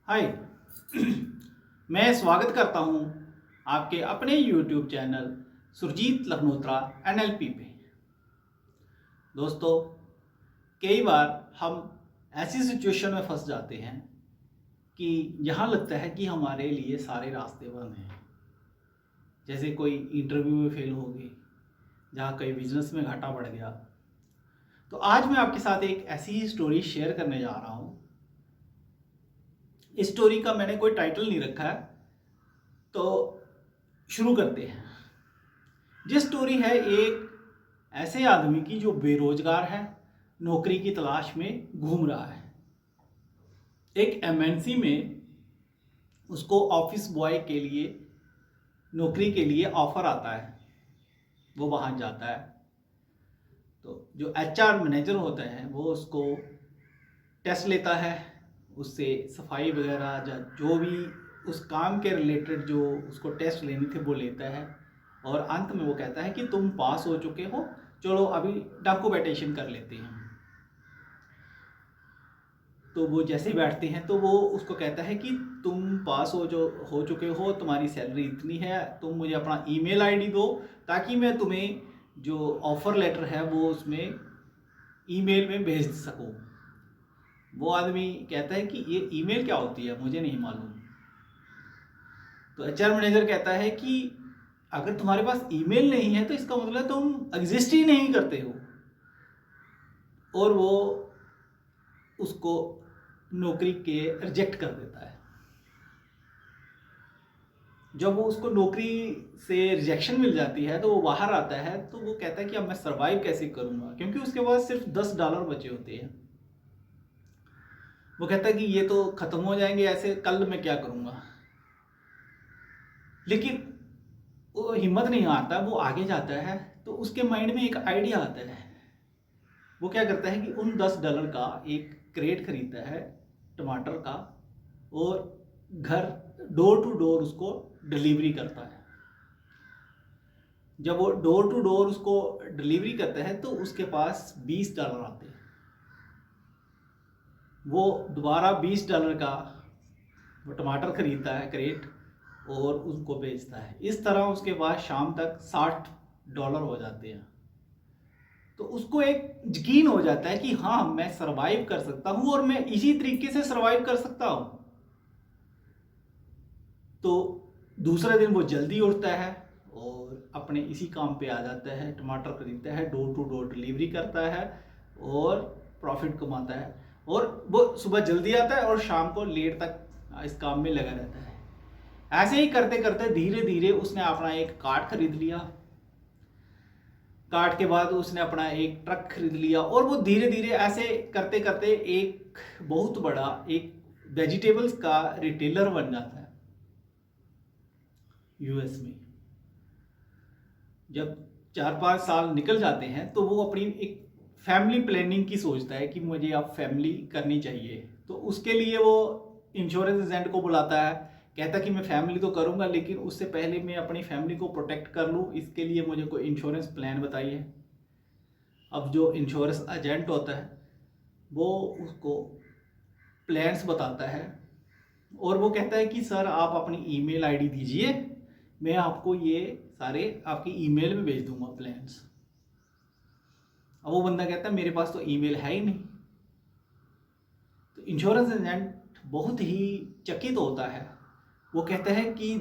हाय। मैं स्वागत करता हूं आपके अपने YouTube चैनल सुरजीत लखनोत्रा NLP पे। दोस्तों, कई बार हम ऐसी सिचुएशन में फंस जाते हैं कि यहाँ लगता है कि हमारे लिए सारे रास्ते बंद हैं। जैसे कोई इंटरव्यू में फेल हो गई, जहाँ कोई बिजनेस में घाटा बढ़ गया। तो आज मैं आपके साथ एक ऐसी ही स्टोरी शेयर करने जा रहा हूँ। इस स्टोरी का मैंने कोई टाइटल नहीं रखा है, तो शुरू करते हैं। ये स्टोरी है एक ऐसे आदमी की जो बेरोजगार है, नौकरी की तलाश में घूम रहा है। एक MNC में उसको ऑफिस बॉय के लिए नौकरी के लिए ऑफर आता है। वो वहाँ जाता है तो जो HR मैनेजर होता है वो उसको टेस्ट लेता है, उससे सफाई वगैरह जो भी उस काम के रिलेटेड जो उसको टेस्ट लेने थे वो लेता है। और अंत में वो कहता है कि तुम पास हो चुके हो, चलो अभी डॉक्यूमेंटेशन कर लेते हैं। तो वो जैसे ही बैठते हैं तो वो उसको कहता है कि तुम पास हो चुके हो, तुम्हारी सैलरी इतनी है, तुम मुझे अपना ईमेल आईडी दो ताकि मैं तुम्हें जो ऑफ़र लेटर है वो उसमें ईमेल में भेज सकूं। वो आदमी कहता है कि ये ईमेल क्या होती है, मुझे नहीं मालूम। तो HR मैनेजर कहता है कि अगर तुम्हारे पास ईमेल नहीं है तो इसका मतलब तुम एग्जिस्ट ही नहीं करते हो। और वो उसको नौकरी के रिजेक्ट कर देता है। जब वो उसको नौकरी से रिजेक्शन मिल जाती है तो वो बाहर आता है, तो वो कहता है कि अब मैं सरवाइव कैसे करूंगा, क्योंकि उसके पास सिर्फ $10 बचे होते हैं। वो कहता है कि ये तो खत्म हो जाएंगे ऐसे, कल मैं क्या करूंगा। लेकिन वो हिम्मत नहीं हारता, वो आगे जाता है। तो उसके माइंड में एक आइडिया आता है। वो क्या करता है कि उन $10 का एक क्रेट खरीदता है टमाटर का, और घर डोर टू डोर उसको डिलीवरी करता है। जब वो डोर टू डोर उसको डिलीवरी करता है तो उसके पास $20 आते हैं। वो दोबारा $20 का वो टमाटर खरीदता है क्रेट और उसको बेचता है। इस तरह उसके पास शाम तक $60 हो जाते हैं। तो उसको एक यकीन हो जाता है कि हाँ, मैं सरवाइव कर सकता हूँ और मैं इसी तरीके से सरवाइव कर सकता हूँ। तो दूसरे दिन वो जल्दी उठता है और अपने इसी काम पे आ जाता है, टमाटर खरीदता है, डोर टू डोर डिलीवरी करता है और प्रॉफिट कमाता है। और वो सुबह जल्दी आता है और शाम को लेट तक इस काम में लगा रहता है। ऐसे ही करते करते धीरे धीरे उसने अपना एक कार्ट खरीद लिया। कार्ट के बाद उसने अपना एक ट्रक खरीद लिया और वो धीरे धीरे ऐसे करते करते एक बहुत बड़ा एक वेजिटेबल्स का रिटेलर बन जाता है US में। जब 4-5 साल निकल जाते हैं तो वो अपनी एक फैमिली प्लानिंग की सोचता है कि मुझे अब फैमिली करनी चाहिए। तो उसके लिए वो इंश्योरेंस एजेंट को बुलाता है, कहता कि मैं फैमिली तो करूंगा लेकिन उससे पहले मैं अपनी फैमिली को प्रोटेक्ट कर लूँ, इसके लिए मुझे कोई इंश्योरेंस प्लान बताइए। अब जो इंश्योरेंस एजेंट होता है वो उसको प्लान्स बताता है और वो कहता है कि सर आप अपनी ईमेल आईडी दीजिए, मैं आपको ये सारे आपकी ईमेल में भेज दूंगा प्लान्स। अब वो बंदा कहता है मेरे पास तो ईमेल है ही नहीं। तो इंश्योरेंस एजेंट बहुत ही चकित होता है। वो कहता है कि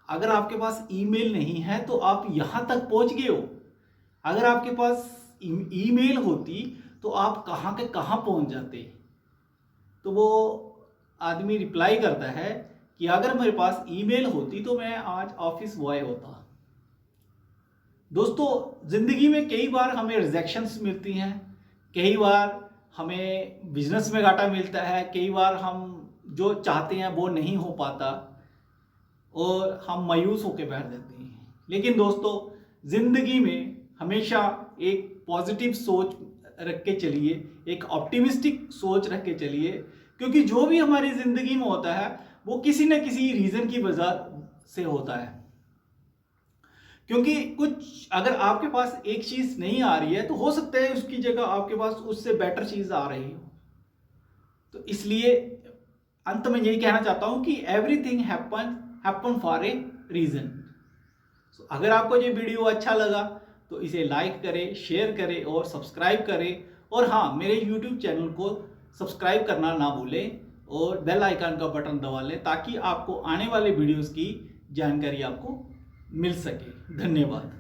अगर आपके पास ईमेल नहीं है तो आप यहाँ तक पहुँच गए हो, अगर आपके पास ईमेल होती तो आप कहाँ के कहाँ पहुँच जाते। तो वो आदमी रिप्लाई करता है कि अगर मेरे पास ईमेल होती तो मैं आज ऑफिस बॉय होता। दोस्तों, ज़िंदगी में कई बार हमें रिजेक्शंस मिलती हैं, कई बार हमें बिजनेस में घाटा मिलता है, कई बार हम जो चाहते हैं वो नहीं हो पाता और हम मायूस होकर बैठ जाते हैं। लेकिन दोस्तों, ज़िंदगी में हमेशा एक पॉजिटिव सोच रख के चलिए, एक ऑप्टिमिस्टिक सोच रख के चलिए, क्योंकि जो भी हमारी ज़िंदगी में होता है वो किसी न किसी रीज़न की वजह से होता है। क्योंकि कुछ अगर आपके पास एक चीज़ नहीं आ रही है तो हो सकता है उसकी जगह आपके पास उससे बेटर चीज़ आ रही हो। तो इसलिए अंत में यही कहना चाहता हूं कि everything happen for a reason. अगर आपको ये वीडियो अच्छा लगा तो इसे लाइक करें, शेयर करें और सब्सक्राइब करें। और हाँ, मेरे यूट्यूब चैनल को सब्सक्राइब करना ना भूलें और बेल आइकन का बटन दबा लें ताकि आपको आने वाले वीडियोस की जानकारी आपको मिल सके। धन्यवाद।